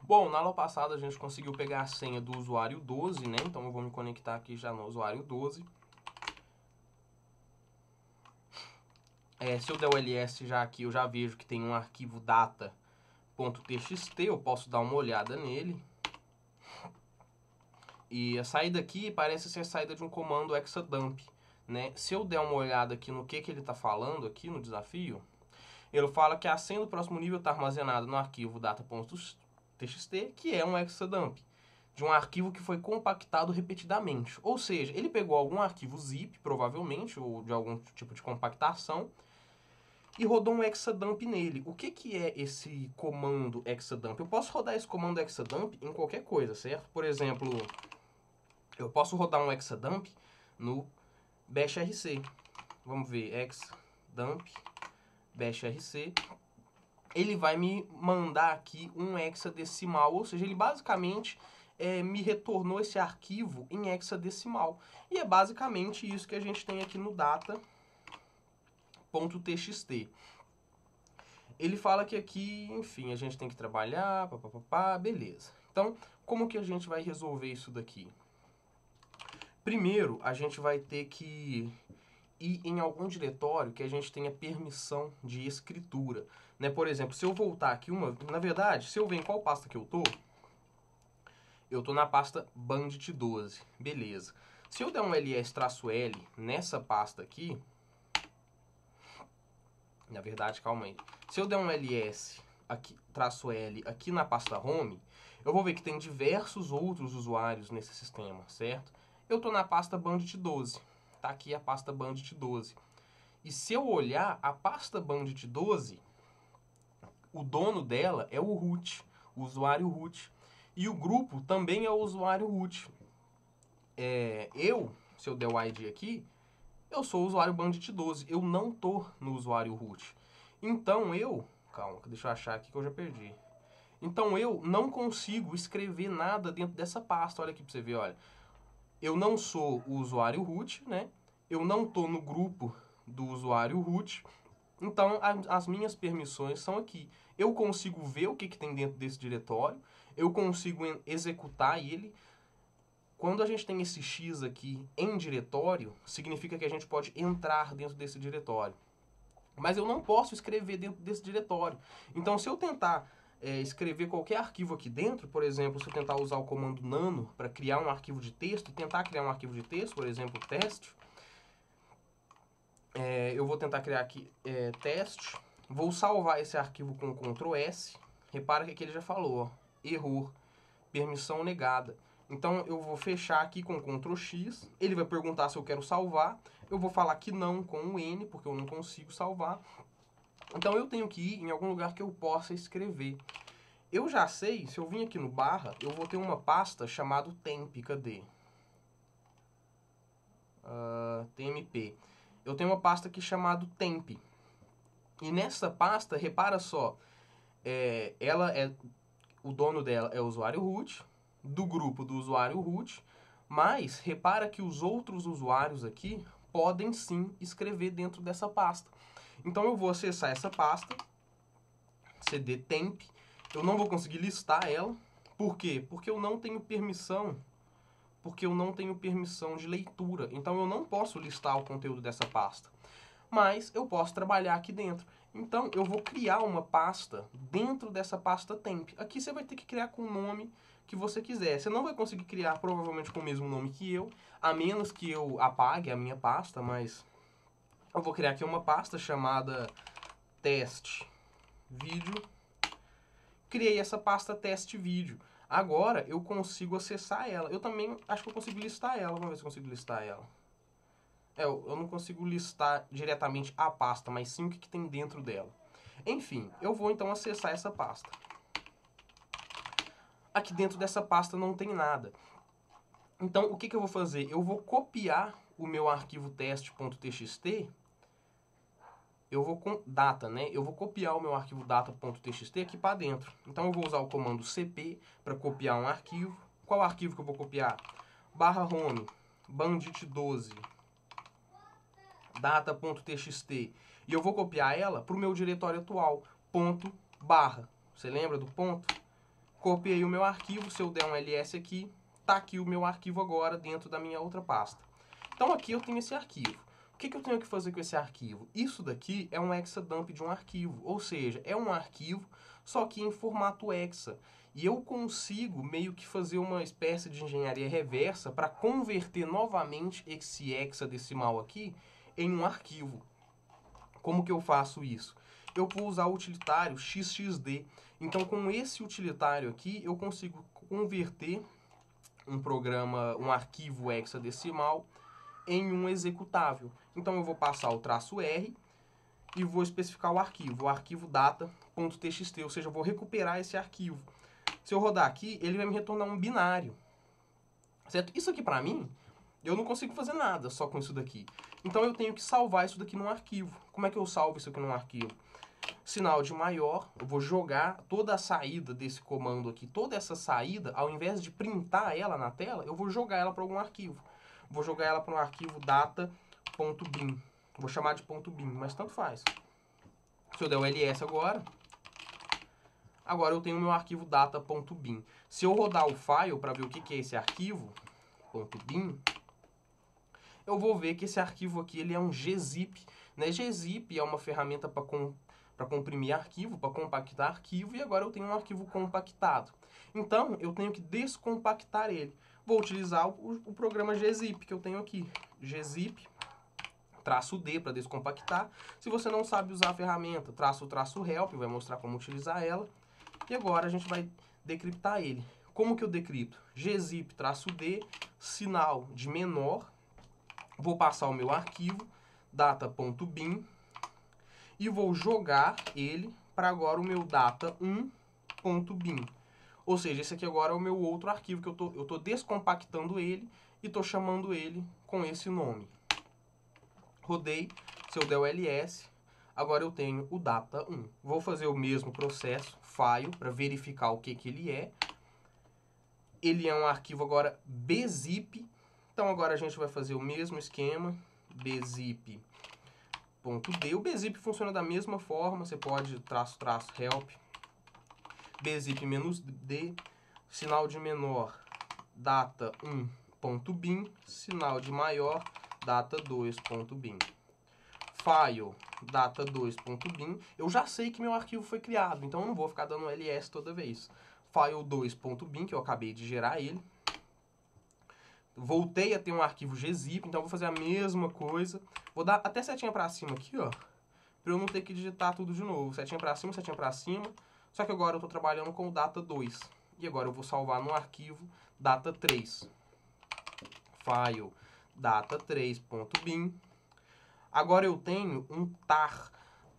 Bom, na aula passada a gente conseguiu pegar a senha do usuário 12, né? Então eu vou me conectar aqui já no usuário 12. Se eu der o ls já aqui, eu já vejo que tem um arquivo data.txt, eu posso dar uma olhada nele. E a saída aqui parece ser a saída de um comando exadump, né? Se eu der uma olhada aqui no que ele está falando aqui no desafio, ele fala que a senha do próximo nível está armazenada no arquivo data.txt, que é um exadump, de um arquivo que foi compactado repetidamente. Ou seja, ele pegou algum arquivo zip, provavelmente, ou de algum tipo de compactação, e rodou um exadump nele. O que é esse comando exadump? Eu posso rodar esse comando exadump em qualquer coisa, certo? Por exemplo, eu posso rodar um exadump no bashrc. Vamos ver, exadump bashrc. Ele vai me mandar aqui um hexadecimal, ou seja, ele basicamente me retornou esse arquivo em hexadecimal. E é basicamente isso que a gente tem aqui no data.txt. Ele fala que aqui, enfim, a gente tem que trabalhar, papapá, beleza. Então, como que a gente vai resolver isso daqui? Primeiro, a gente vai ter que ir em algum diretório que a gente tenha permissão de escritura, né? Por exemplo, se eu voltar aqui na verdade, se eu ver em qual pasta que eu tô na pasta bandit12, beleza. Se eu der um ls-l nessa pasta aqui, na verdade, calma aí. Se eu der um ls aqui, -l aqui na pasta home, eu vou ver que tem diversos outros usuários nesse sistema, certo? Eu tô na pasta bandit12. Tá aqui a pasta bandit12. E se eu olhar a pasta bandit12, o dono dela é o root, o usuário root. E o grupo também é o usuário root. Se eu der o ID aqui, eu sou o usuário bandit12. Eu não tô no usuário root. Então calma, deixa eu achar aqui que eu já perdi. Então eu não consigo escrever nada dentro dessa pasta. Olha aqui pra você ver, olha. Eu não sou o usuário root, né? Eu não tô no grupo do usuário root. Então, as minhas permissões são aqui. Eu consigo ver o que tem dentro desse diretório. Eu consigo executar ele. Quando a gente tem esse X aqui em diretório, significa que a gente pode entrar dentro desse diretório. Mas eu não posso escrever dentro desse diretório. Então, se eu tentar escrever qualquer arquivo aqui dentro, por exemplo, se eu tentar usar o comando nano para criar um arquivo de texto, tentar criar um arquivo de texto, por exemplo, teste, eu vou tentar criar aqui teste, vou salvar esse arquivo com Ctrl S, repara que aqui ele já falou, ó, erro, permissão negada. Então eu vou fechar aqui com Ctrl X, ele vai perguntar se eu quero salvar, eu vou falar que não com o N, porque eu não consigo salvar. Então eu tenho que ir em algum lugar que eu possa escrever. Eu já sei, se eu vim aqui no barra, eu vou ter uma pasta chamada temp, cadê? TMP. Eu tenho uma pasta aqui chamada temp. E nessa pasta, repara só, o dono dela é o usuário root, do grupo do usuário root, mas repara que os outros usuários aqui podem sim escrever dentro dessa pasta. Então eu vou acessar essa pasta, cd temp, eu não vou conseguir listar ela. Por quê? Porque eu não tenho permissão de leitura. Então eu não posso listar o conteúdo dessa pasta. Mas eu posso trabalhar aqui dentro. Então eu vou criar uma pasta dentro dessa pasta temp. Aqui você vai ter que criar com o nome que você quiser. Você não vai conseguir criar provavelmente com o mesmo nome que eu, a menos que eu apague a minha pasta, mas eu vou criar aqui uma pasta chamada teste vídeo. Criei essa pasta teste vídeo. Agora eu consigo acessar ela. Eu também acho que eu consigo listar ela. Vamos ver se eu consigo listar ela. Eu não consigo listar diretamente a pasta, mas sim o que tem dentro dela. Enfim, eu vou então acessar essa pasta. Aqui dentro dessa pasta não tem nada. Então, o que eu vou fazer? Eu vou copiar o meu arquivo teste.txt. Eu vou com data, né? Eu vou copiar o meu arquivo data.txt aqui para dentro. Então, eu vou usar o comando cp para copiar um arquivo. Qual arquivo que eu vou copiar? /home, bandit12, data.txt. E eu vou copiar ela para o meu diretório atual, .. Você lembra do ponto? Copiei o meu arquivo, se eu der um ls aqui, tá aqui o meu arquivo agora dentro da minha outra pasta. Então aqui eu tenho esse arquivo. O que eu tenho que fazer com esse arquivo? Isso daqui é um hexadump de um arquivo, ou seja, é um arquivo só que em formato hexa. E eu consigo meio que fazer uma espécie de engenharia reversa para converter novamente esse hexadecimal aqui em um arquivo. Como que eu faço isso? Eu vou usar o utilitário xxd. Então, com esse utilitário aqui, eu consigo converter um arquivo hexadecimal em um executável. Então, eu vou passar o traço R e vou especificar o arquivo data.txt, ou seja, eu vou recuperar esse arquivo. Se eu rodar aqui, ele vai me retornar um binário, certo? Isso aqui, para mim, eu não consigo fazer nada só com isso daqui. Então, eu tenho que salvar isso daqui num arquivo. Como é que eu salvo isso aqui num arquivo? Sinal de maior, eu vou jogar toda a saída desse comando aqui, toda essa saída, ao invés de printar ela na tela, eu vou jogar ela para algum arquivo. Vou jogar ela para um arquivo data.bin. Vou chamar de .bin, mas tanto faz. Se eu der o ls agora eu tenho o meu arquivo data.bin. Se eu rodar o file para ver o que é esse arquivo, .bin, eu vou ver que esse arquivo aqui ele é um gzip. Né? Gzip é uma ferramenta para comprimir arquivo, para compactar arquivo, e agora eu tenho um arquivo compactado. Então, eu tenho que descompactar ele. Vou utilizar o programa gzip que eu tenho aqui. Gzip -d para descompactar. Se você não sabe usar a ferramenta, -help, vai mostrar como utilizar ela. E agora a gente vai decriptar ele. Como que eu decripto? Gzip -d, sinal de menor. Vou passar o meu arquivo, data.bin, e vou jogar ele para agora o meu data1.bin. Ou seja, esse aqui agora é o meu outro arquivo, que eu estou descompactando ele e estou chamando ele com esse nome. Rodei, se eu der o ls, agora eu tenho o data1. Vou fazer o mesmo processo, file, para verificar o que ele é. Ele é um arquivo agora bzip, então agora a gente vai fazer o mesmo esquema, bzip.d. O bzip funciona da mesma forma, você pode --help, bzip-d, sinal de menor, data1.bin, sinal de maior, data2.bin. File, data2.bin. Eu já sei que meu arquivo foi criado, então eu não vou ficar dando ls toda vez. File2.bin, que eu acabei de gerar ele. Voltei a ter um arquivo gzip, então eu vou fazer a mesma coisa. Vou dar até setinha para cima aqui, ó, para eu não ter que digitar tudo de novo. Setinha para cima, setinha para cima. Só que agora eu estou trabalhando com o data2. E agora eu vou salvar no arquivo data3. File data3.bin. Agora eu tenho um tar.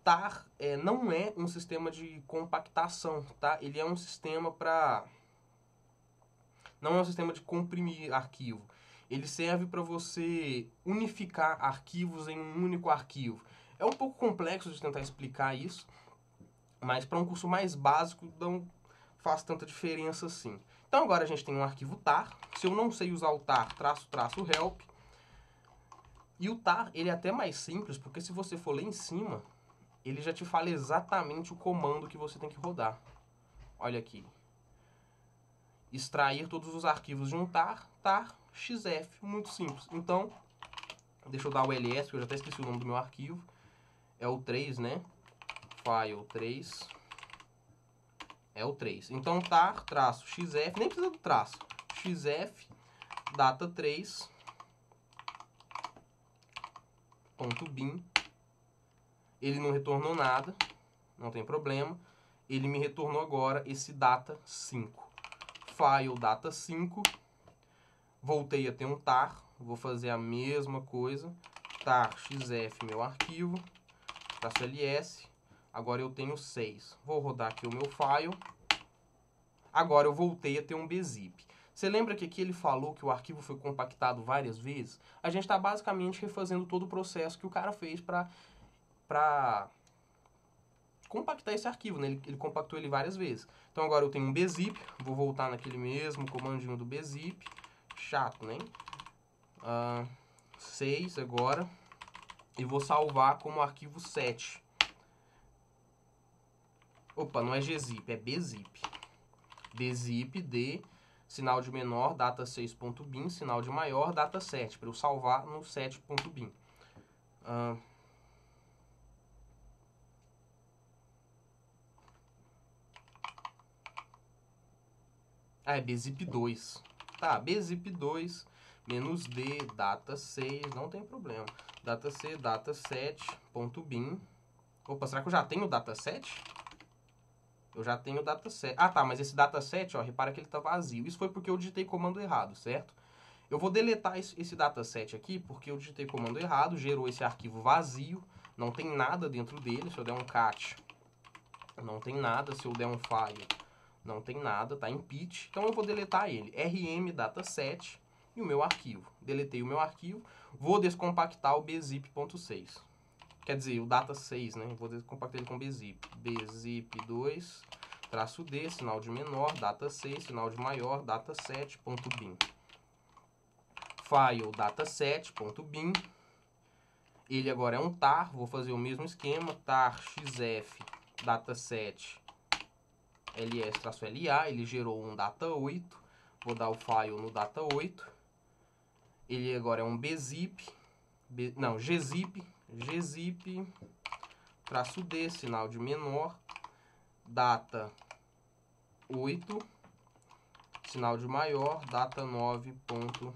Tar não é um sistema de compactação, tá? Ele é um sistema para... Não é um sistema de comprimir arquivo. Ele serve para você unificar arquivos em um único arquivo. É um pouco complexo de tentar explicar isso, mas para um curso mais básico não faz tanta diferença assim. Então agora a gente tem um arquivo tar. Se eu não sei usar o tar, --help. E o tar, ele é até mais simples, porque se você for lá em cima, ele já te fala exatamente o comando que você tem que rodar. Olha aqui. Extrair todos os arquivos de um tar xf, muito simples. Então, deixa eu dar o ls, porque eu já até esqueci o nome do meu arquivo. É o 3, né? File 3. É o 3. Então, tar, -xf, nem precisa do traço. xf, data3.bin. Ele não retornou nada, não tem problema. Ele me retornou agora esse data5. File data5. Voltei a ter um tar. Vou fazer a mesma coisa. Tar xf, meu arquivo. --ls. Agora eu tenho 6. Vou rodar aqui o meu file. Agora eu voltei a ter um bzip. Você lembra que aqui ele falou que o arquivo foi compactado várias vezes? A gente está basicamente refazendo todo o processo que o cara fez para compactar esse arquivo, né? Ele compactou ele várias vezes. Então agora eu tenho um bzip. Vou voltar naquele mesmo comandinho do bzip. Chato, né? 6 agora. E vou salvar como arquivo 7. Opa, não é gzip, é bzip. bzip de sinal de menor, data6.bin, sinal de maior, data7, para eu salvar no 7.bin. É bzip2. Tá, bzip2 menos d, data6, não tem problema. Data6, data7.bin. Opa, será que eu já tenho o dataset? Eu já tenho o dataset. Ah, tá, mas esse dataset, ó, repara que ele tá vazio. Isso foi porque eu digitei comando errado, certo? Eu vou deletar esse dataset aqui, porque eu digitei comando errado, gerou esse arquivo vazio, não tem nada dentro dele. Se eu der um cat, não tem nada. Se eu der um file, não tem nada, tá em pitch. Então eu vou deletar ele. rm dataset e o meu arquivo. Deletei o meu arquivo, vou descompactar o bzip.6. Quer dizer, o data6, né? Eu vou descompactar ele com bzip. bzip2, traço D, sinal de menor, data6, sinal de maior, data7.bin. File dataset.bin. Ele agora é um tar, vou fazer o mesmo esquema, tar xf dataset ls-la, ele gerou um data8, vou dar o file no data8. Ele agora é um bzip, gzip, traço D, sinal de menor, data 8, sinal de maior, data 9.bin.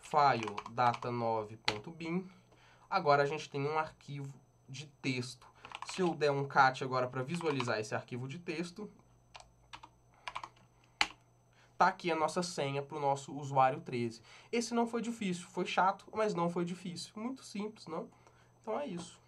File data 9.bin. Agora a gente tem um arquivo de texto. Se eu der um cat agora para visualizar esse arquivo de texto, tá aqui a nossa senha para o nosso usuário 13. Esse não foi difícil, foi chato, mas não foi difícil. Muito simples, não? Então é isso.